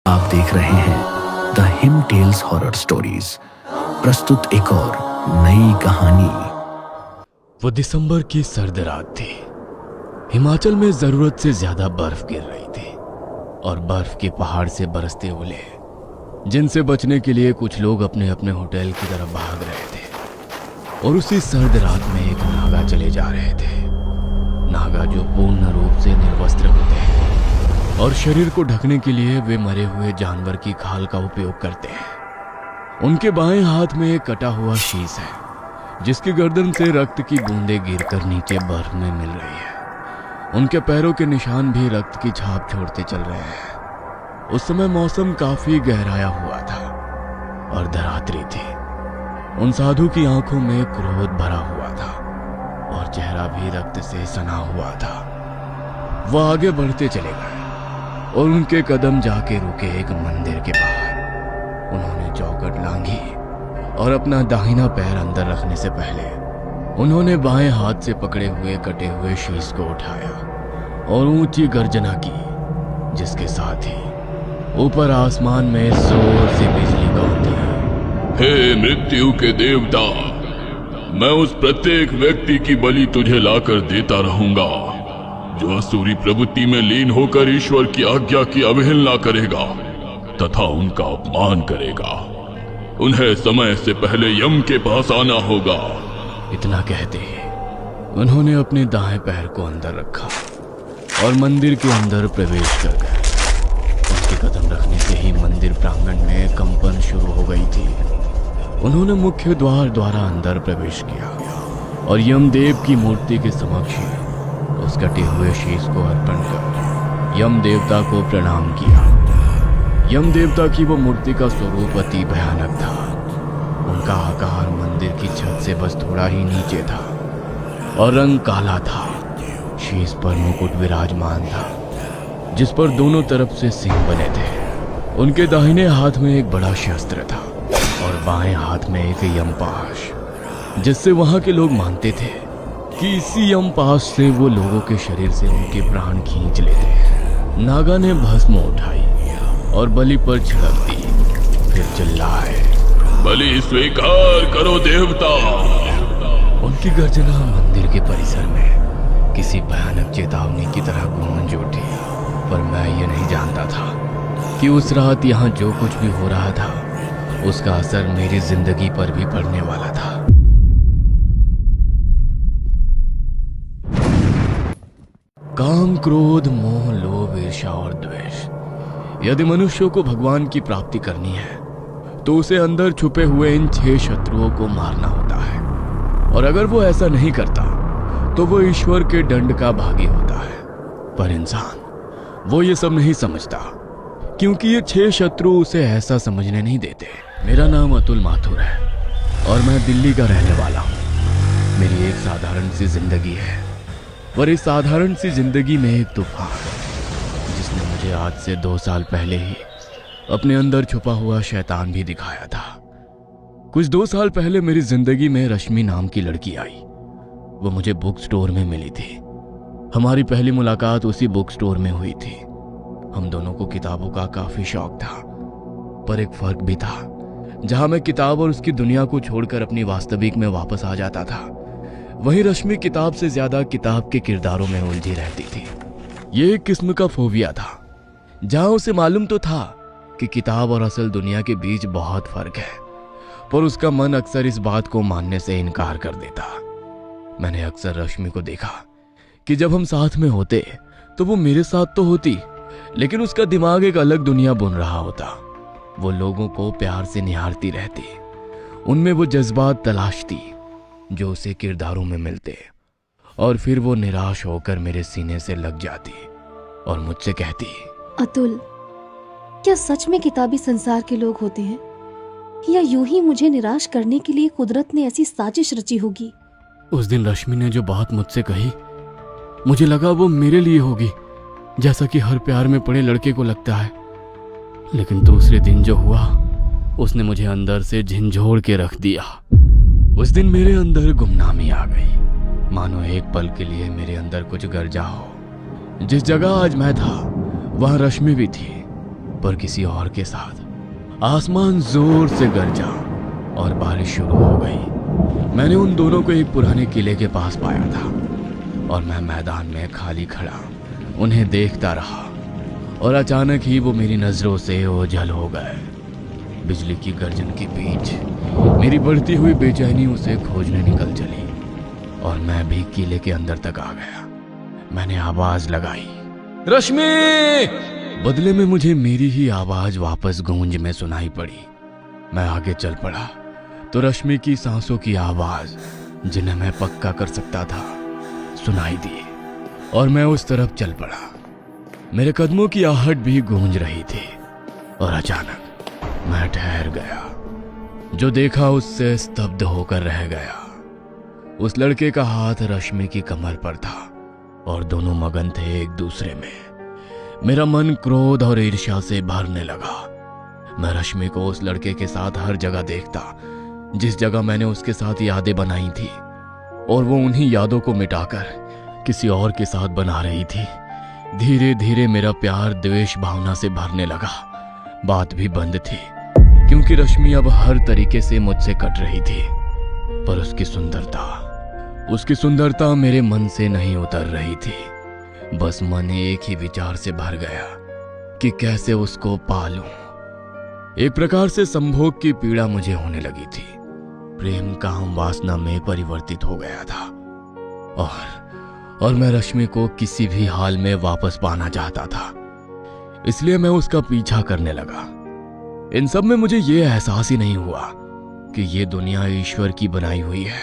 आप देख रहे हैं the Him Tales horror stories. प्रस्तुत एक और नई कहानी। वो दिसंबर की सर्द रात थी। हिमाचल में जरूरत से ज्यादा बर्फ गिर रही थी और बर्फ के पहाड़ से बरसते ओले जिनसे बचने के लिए कुछ लोग अपने अपने होटल की तरफ भाग रहे थे। और उसी सर्द रात में एक नागा चले जा रहे थे। नागा जो पूर्ण रूप से निर्वस्त्र होते हैं और शरीर को ढकने के लिए वे मरे हुए जानवर की खाल का उपयोग करते हैं। उनके बाएं हाथ में एक कटा हुआ शीश है जिसकी गर्दन से रक्त की बूंदें गिरकर नीचे बर्फ में मिल रही है। उनके पैरों के निशान भी रक्त की छाप छोड़ते चल रहे हैं। उस समय मौसम काफी गहराया हुआ था और धरातरी थी। उन साधु की आंखों में क्रोध भरा हुआ था और चेहरा भी रक्त से सना हुआ था। वह आगे बढ़ते चले गए और उनके कदम जाके रुके एक मंदिर के बाहर। उन्होंने चौखट लांघी और अपना दाहिना पैर अंदर रखने से पहले उन्होंने बाएं हाथ से पकड़े हुए कटे हुए शीश को उठाया और ऊंची गर्जना की, जिसके साथ ही ऊपर आसमान में जोर से बिजली गौंदी। हे मृत्यु के देवता, मैं उस प्रत्येक व्यक्ति की बलि तुझे लाकर देता रहूंगा जो असुरी प्रवृत्ति में लीन होकर ईश्वर की आज्ञा की अवहेलना करेगा तथा उनका अपमान करेगा। उन्हें समय से पहले यम के पास आना होगा। इतना कहते उन्होंने अपने दाएं पैर को अंदर रखा और मंदिर के अंदर प्रवेश कर गए। उनके कदम रखने से ही मंदिर प्रांगण में कंपन शुरू हो गई थी। उन्होंने मुख्य द्वार द्वारा अंदर प्रवेश किया और यमदेव की मूर्ति के समक्ष उस कटे हुए शीश को अर्पण कर यम देवता को प्रणाम किया। यम देवता की वो मूर्ति का स्वरूप अति भयानक था। उनका आकार मंदिर की छत से बस थोड़ा ही नीचे था और रंग काला था। शीश पर मुकुट विराजमान था जिस पर दोनों तरफ से सिंह बने थे। उनके दाहिने हाथ में एक बड़ा शस्त्र था और बाएं हाथ में एक यमपाश, जिससे वहां के लोग मानते थे कि इसी यमपाश से वो लोगों के शरीर से उनके प्राण खींच लेते हैं। नागा ने भस्म उठाई और बलि पर छिड़क दी, फिर चिल्लाए, बलि स्वीकार करो देवता। उनकी गर्जना मंदिर के परिसर में किसी भयानक चेतावनी की तरह गूंज उठी। पर मैं ये नहीं जानता था कि उस रात यहाँ जो कुछ भी हो रहा था उसका असर मेरी जिंदगी पर भी पड़ने वाला था। काम, क्रोध, मोह, लोभ, ईर्ष्या और द्वेष, यदि मनुष्यों को भगवान की प्राप्ति करनी है तो उसे अंदर छुपे हुए इन 6 शत्रुओं को मारना होता है। और अगर वो ऐसा नहीं करता तो वो ईश्वर के दंड का भागी होता है। पर इंसान वो ये सब नहीं समझता क्योंकि ये 6 शत्रु उसे ऐसा समझने नहीं देते। मेरा नाम अतुल माथुर है और मैं दिल्ली का रहने वाला हूँ। मेरी एक साधारण सी जिंदगी है, पर इस साधारण सी जिंदगी में एक तूफान जिसने मुझे आज से 2 साल पहले ही अपने अंदर छुपा हुआ शैतान भी दिखाया था। कुछ 2 साल पहले मेरी जिंदगी में रश्मि नाम की लड़की आई। वो मुझे बुक स्टोर में मिली थी। हमारी पहली मुलाकात उसी बुक स्टोर में हुई थी। हम दोनों को किताबों का काफी शौक था, पर एक फर्क भी था। जहां मैं किताब और उसकी दुनिया को छोड़कर अपनी वास्तविक में वापस आ जाता था, वहीं रश्मि किताब से ज्यादा किताब के किरदारों में उलझी रहती थी। ये एक किस्म का फोबिया था, जहां उसे मालूम तो था कि किताब और असल दुनिया के बीच बहुत फर्क है, पर उसका मन अक्सर इस बात को मानने से इनकार कर देता। मैंने अक्सर रश्मि को देखा कि जब हम साथ में होते तो वो मेरे साथ तो होती, लेकिन उसका दिमाग एक अलग दुनिया बुन रहा होता। वो लोगों को प्यार से निहारती रहती, उनमें वो जज्बात तलाशती जो उसे किरदारों में मिलते, और फिर वो निराश होकर मेरे सीने से लग जाती और मुझसे कहती, अतुल, क्या सच में किताबी संसार के लोग होते हैं, या यूं ही मुझे निराश करने के लिए कुदरत ने ऐसी साजिश रची होगी? उस दिन रश्मि ने जो बात मुझसे कही, मुझे लगा वो मेरे लिए होगी, जैसा कि हर प्यार में पड़े लड़के को लगता है। लेकिन दूसरे दिन जो हुआ उसने मुझे अंदर से झंझोड़ के रख दिया। उस दिन मेरे अंदर गुमनामी आ गई, मानो एक पल के लिए मेरे अंदर कुछ गरजा हो। जिस जगह आज मैं था वहां रश्मि भी थी, पर किसी और के साथ। आसमान जोर से गरजा और बारिश शुरू हो गई। मैंने उन दोनों को एक पुराने किले के पास पाया था और मैं मैदान में खाली खड़ा उन्हें देखता रहा और अचानक ही वो मेरी नजरों से ओझल हो गए। बिजली की गर्जन के बीच मेरी बढ़ती हुई बेचैनी उसे खोजने निकल चली और मैं भी किले के अंदर तक आ गया। मैंने आवाज लगाई, रश्मि! बदले में मुझे मेरी ही आवाज वापस गूंज में सुनाई पड़ी। मैं आगे चल पड़ा तो रश्मि की सांसों की आवाज, जिन्हें मैं पक्का कर सकता था, सुनाई दी और मैं उस तरफ चल पड़ा। मेरे कदमों की आहट भी गूंज रही थी और अचानक मैं ठहर गया। जो देखा उससे स्तब्ध होकर रह गया। उस लड़के का हाथ रश्मि की कमर पर था और दोनों मगन थे एक दूसरे में। मेरा मन क्रोध और ईर्ष्या से भरने लगा। मैं रश्मि को उस लड़के के साथ हर जगह देखता जिस जगह मैंने उसके साथ यादें बनाई थी, और वो उन्हीं यादों को मिटाकर किसी और के साथ बना रही थी। धीरे धीरे मेरा प्यार द्वेष भावना से भरने लगा। बात भी बंद थी क्योंकि रश्मि अब हर तरीके से मुझसे कट रही थी, पर उसकी सुंदरता मेरे मन से नहीं उतर रही थी। बस मन एक ही विचार से भर गया कि कैसे उसको पालूं। एक प्रकार से संभोग की पीड़ा मुझे होने लगी थी। प्रेम काम वासना में परिवर्तित हो गया था और मैं रश्मि को किसी भी हाल में वापस पाना चाहता था। इसलिए मैं उसका पीछा करने लगा। इन सब में मुझे यह एहसास ही नहीं हुआ कि ये दुनिया ईश्वर की बनाई हुई है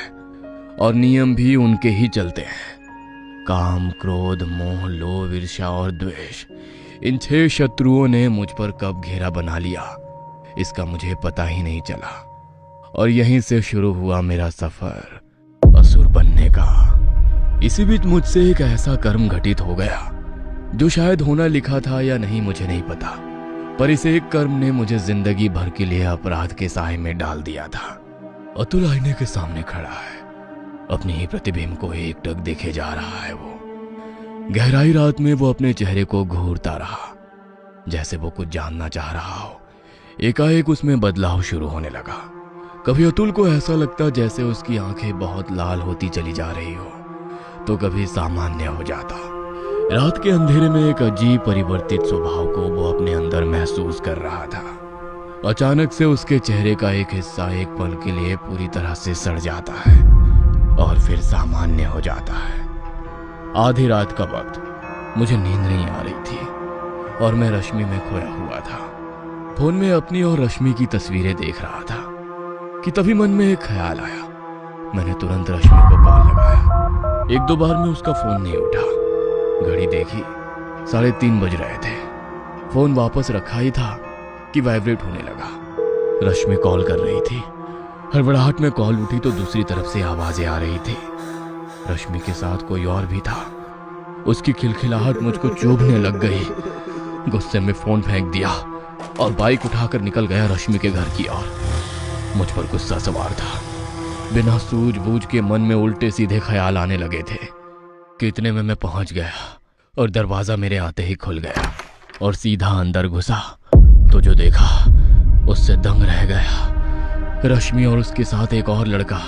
और नियम भी उनके ही चलते हैं। काम, क्रोध, मोह, लोभ, ईर्ष्या और द्वेष, इन 6 शत्रुओं ने मुझ पर कब घेरा बना लिया, इसका मुझे पता ही नहीं चला। और यहीं से शुरू हुआ मेरा सफर असुर बनने का। इसी बीच मुझसे एक ऐसा कर्म घटित हो गया जो शायद होना लिखा था या नहीं, मुझे नहीं पता, पर इस एक कर्म ने मुझे जिंदगी भर के लिए अपराध के साए में डाल दिया था। अतुल आईने के सामने खड़ा है, अपने ही प्रतिबिंब को एकटक देखे जा रहा है। वो गहराई रात में वो अपने चेहरे को घूरता रहा, जैसे वो कुछ जानना चाह रहा हो। एकाएक उसमें बदलाव शुरू होने लगा। कभी अतुल को ऐसा लगता जैसे उसकी आंखें बहुत लाल होती चली जा रही हो, तो कभी सामान्य हो जाता। रात के अंधेरे में एक अजीब परिवर्तित स्वभाव को वो अपने अंदर महसूस कर रहा था। अचानक से उसके चेहरे का एक हिस्सा एक पल के लिए पूरी तरह से सड़ जाता है और फिर सामान्य हो जाता है। आधी रात का वक्त, मुझे नींद नहीं आ रही थी और मैं रश्मि में खोया हुआ था। फोन में अपनी और रश्मि की तस्वीरें देख रहा था कि तभी मन में एक ख्याल आया। मैंने तुरंत रश्मि को कॉल लगाया। 1-2 बार में उसका फोन नहीं उठा। घड़ी देखी, 3:30 बज रहे थे। फोन वापस रखा ही था कि वाइब्रेट होने लगा। रश्मि कॉल कर रही थी। हड़बड़ाहट में कॉल उठी तो दूसरी तरफ से आवाजें आ रही थी। रश्मि के साथ कोई और भी था। उसकी खिलखिलाहट मुझको चुभने लग गई। गुस्से में फोन फेंक दिया और बाइक उठाकर निकल गया रश्मि के घर की ओर। मुझ पर गुस्सा सवार था। बिना सूझबूझ के मन में उल्टे सीधे ख्याल आने लगे थे कि इतने में मैं पहुंच गया और दरवाजा मेरे आते ही खुल गया और सीधा अंदर घुसा तो जो देखा उससे दंग रह गया। रश्मि और उसके साथ एक और लड़का,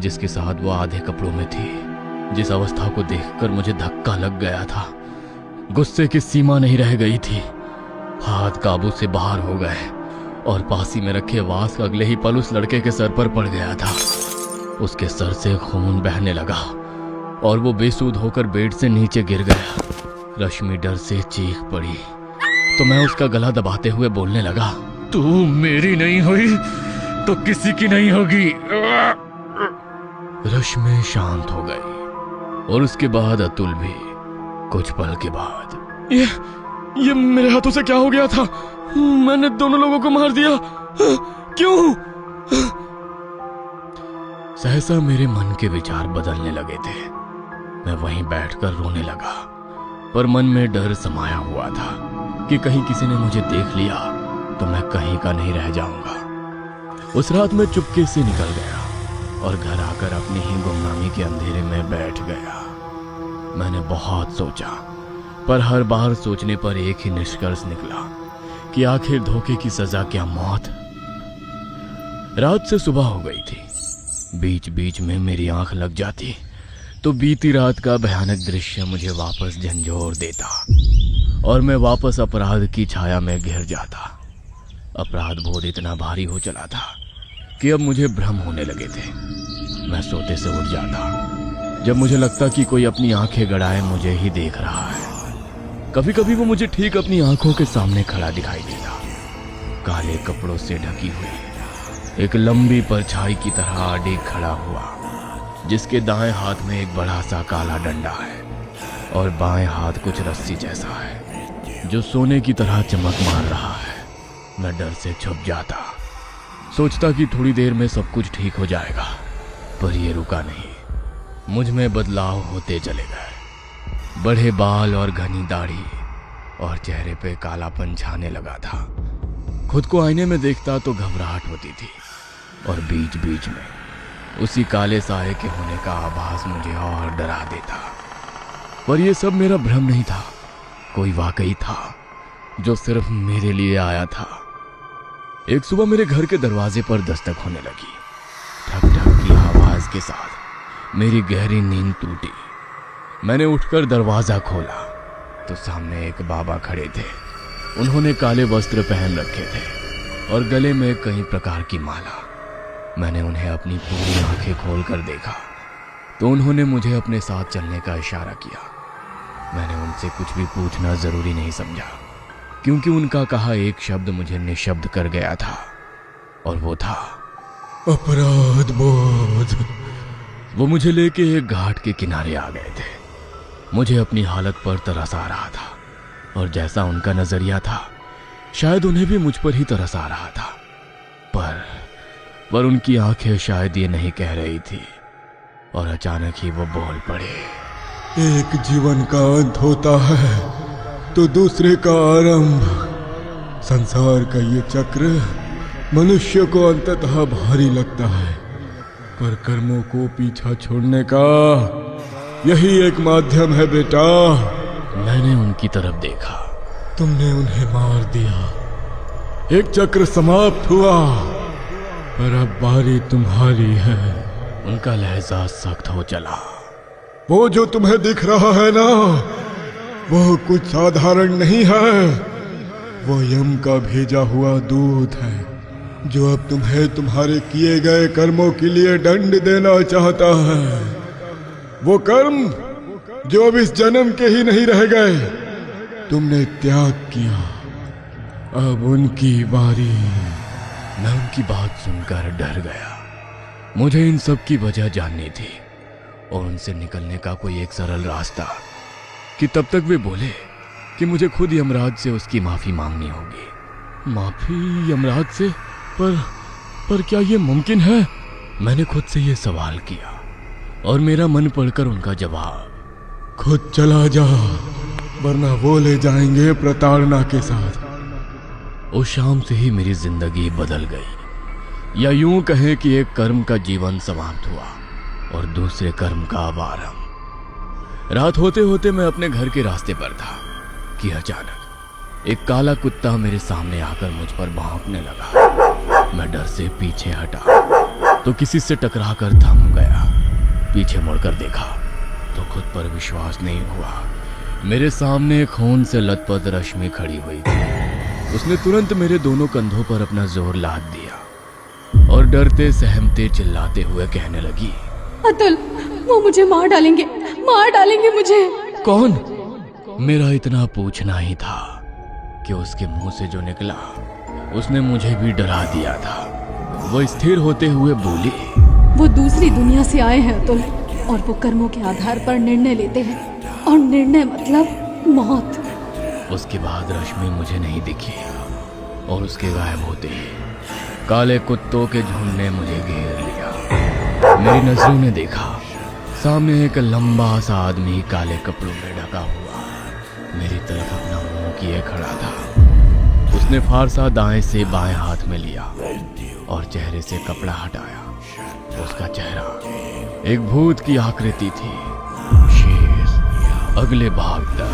जिसके साथ वो आधे कपड़ों में थी। जिस अवस्था को देखकर मुझे धक्का लग गया था। गुस्से की सीमा नहीं रह गई थी। हाथ काबू से बाहर हो गए और पासी में रखे वास्क अगले ही पल उस लड़के के सर पर पड़ गया था। उसके सर से खून बहने लगा और वो बेसुध होकर बेड से नीचे गिर गया। रश्मि डर से चीख पड़ी तो मैं उसका गला दबाते हुए बोलने लगा, तू मेरी नहीं हुई तो किसी की नहीं होगी। रश्मि शांत हो गई और उसके बाद अतुल भी। कुछ पल के बाद, ये मेरे हाथों से क्या हो गया था? मैंने दोनों लोगों को मार दिया। क्यों? सहसा मेरे मन के विचार बदलने लगे थे। मैं वहीं बैठकर रोने लगा, पर मन में डर समाया हुआ था कि कहीं किसी ने मुझे देख लिया तो मैं कहीं का नहीं रह जाऊंगा। उस रात मैं चुपके से निकल गया और घर आकर अपनी ही गुमनामी के अंधेरे में बैठ गया। मैंने बहुत सोचा, पर हर बार सोचने पर एक ही निष्कर्ष निकला कि आखिर धोखे की सजा क्या मौत। रात से सुबह हो गई थी। बीच बीच में मेरी आंख लग जाती तो बीती रात का भयानक दृश्य मुझे वापस झंझोर देता और मैं वापस अपराध की छाया में घिर जाता। अपराध बोध इतना भारी हो चला था कि अब मुझे भ्रम होने लगे थे। मैं सोते से उठ जाता जब मुझे लगता कि कोई अपनी आंखें गड़ाए मुझे ही देख रहा है। कभी कभी वो मुझे ठीक अपनी आंखों के सामने खड़ा दिखाई देता, काले कपड़ों से ढकी हुई एक लंबी परछाई की तरह आड़े खड़ा हुआ, जिसके दाएं हाथ में एक बड़ा सा काला डंडा है और बाएं हाथ कुछ रस्सी जैसा है जो सोने की तरह चमक मार रहा है। मैं डर से छुप जाता, सोचता कि थोड़ी देर में सब कुछ ठीक हो जाएगा, पर ये रुका नहीं। मुझ में बदलाव होते चले गए। बड़े बाल और घनी दाढ़ी और चेहरे पे कालापन छाने लगा था। खुद को आईने में देखता तो घबराहट होती थी और बीच बीच में उसी काले साए के होने का आभास मुझे और डरा देता। पर यह सब मेरा भ्रम नहीं था, कोई वाकई था जो सिर्फ मेरे लिए आया था। एक सुबह मेरे घर के दरवाजे पर दस्तक होने लगी। ठक ठक की आवाज के साथ मेरी गहरी नींद टूटी। मैंने उठकर दरवाजा खोला तो सामने एक बाबा खड़े थे। उन्होंने काले वस्त्र पहन रखे थे और गले में कई प्रकार की माला। मैंने उन्हें अपनी पूरी आंखें खोलकर देखा तो उन्होंने मुझे अपने साथ चलने का इशारा किया। मैंने उनसे कुछ भी पूछना जरूरी नहीं समझा, क्योंकि उनका कहा एक शब्द मुझे निशब्द कर गया था, और वो था अपराध बोध। वो मुझे लेके एक घाट के किनारे आ गए थे। मुझे अपनी हालत पर तरस आ रहा था, और जैसा उनका नजरिया था शायद उन्हें भी मुझ पर ही तरस आ रहा था। पर उनकी आंखें शायद ये नहीं कह रही थी, और अचानक ही वो बोल पड़े। एक जीवन का अंत होता है तो दूसरे का आरंभ। संसार का ये चक्र मनुष्य को अंततः भारी लगता है, पर कर्मों को पीछा छोड़ने का यही एक माध्यम है बेटा। मैंने उनकी तरफ देखा। तुमने उन्हें मार दिया, एक चक्र समाप्त हुआ, पर अब बारी तुम्हारी है। उनका लहजा सख्त हो चला। वो जो तुम्हें दिख रहा है ना, वो कुछ साधारण नहीं है। वो यम का भेजा हुआ दूत है, जो अब तुम्हें तुम्हारे किए गए कर्मों के लिए दंड देना चाहता है। वो कर्म जो अब इस जन्म के ही नहीं रह गए, तुमने त्याग किया, अब उनकी बारी। मैं उनकी बात सुनकर डर गया। मुझे इन सब की वजह जाननी थी और उनसे निकलने का कोई एक सरल रास्ता, कि तब तक वे बोले कि मुझे खुद यमराज से उसकी माफी मांगनी होगी। माफी यमराज से? पर क्या ये मुमकिन है? मैंने खुद से ये सवाल किया और मेरा मन पढ़कर उनका जवाब, खुद चला जा, वरना वो ले जाएंगे प्रताड़ना के साथ। उस शाम से ही मेरी जिंदगी बदल गई, या यूं कहें कि एक कर्म का जीवन समाप्त हुआ और दूसरे कर्म का आरंभ। रात होते होते मैं अपने घर के रास्ते पर था कि अचानक एक काला कुत्ता मेरे सामने आकर मुझ पर भौंकने लगा। मैं डर से पीछे हटा तो किसी से टकराकर थम गया। पीछे मुड़कर देखा तो खुद पर विश्वास नहीं हुआ। मेरे सामने खून से लथपथ रश्मि खड़ी हुई थी। उसने तुरंत मेरे दोनों कंधों पर अपना जोर लाद दिया और डरते सहमते चिल्लाते हुए कहने लगी, अतुल, वो मुझे मार डालेंगे मुझे। कौन? मेरा इतना पूछना ही था कि उसके मुंह से जो निकला उसने मुझे भी डरा दिया था। वो स्थिर होते हुए बोली, वो दूसरी दुनिया से आए हैं अतुल, और वो कर्मों के आधार पर निर्णय लेते हैं, और निर्णय मतलब मौत। उसके बाद रश्मि मुझे नहीं दिखी और उसके गायब होते ही काले कुत्तों के झुंड ने मुझे घेर लिया। मेरी नजरों ने देखा सामने एक लंबा सा आदमी काले कपड़ों में ढका हुआ मेरी तरफ अपना मुंह किए खड़ा था। उसने फारसा दाएं से बाएं हाथ में लिया और चेहरे से कपड़ा हटाया। उसका चेहरा एक भूत की आकृति थी। शेष अगले भाग तक।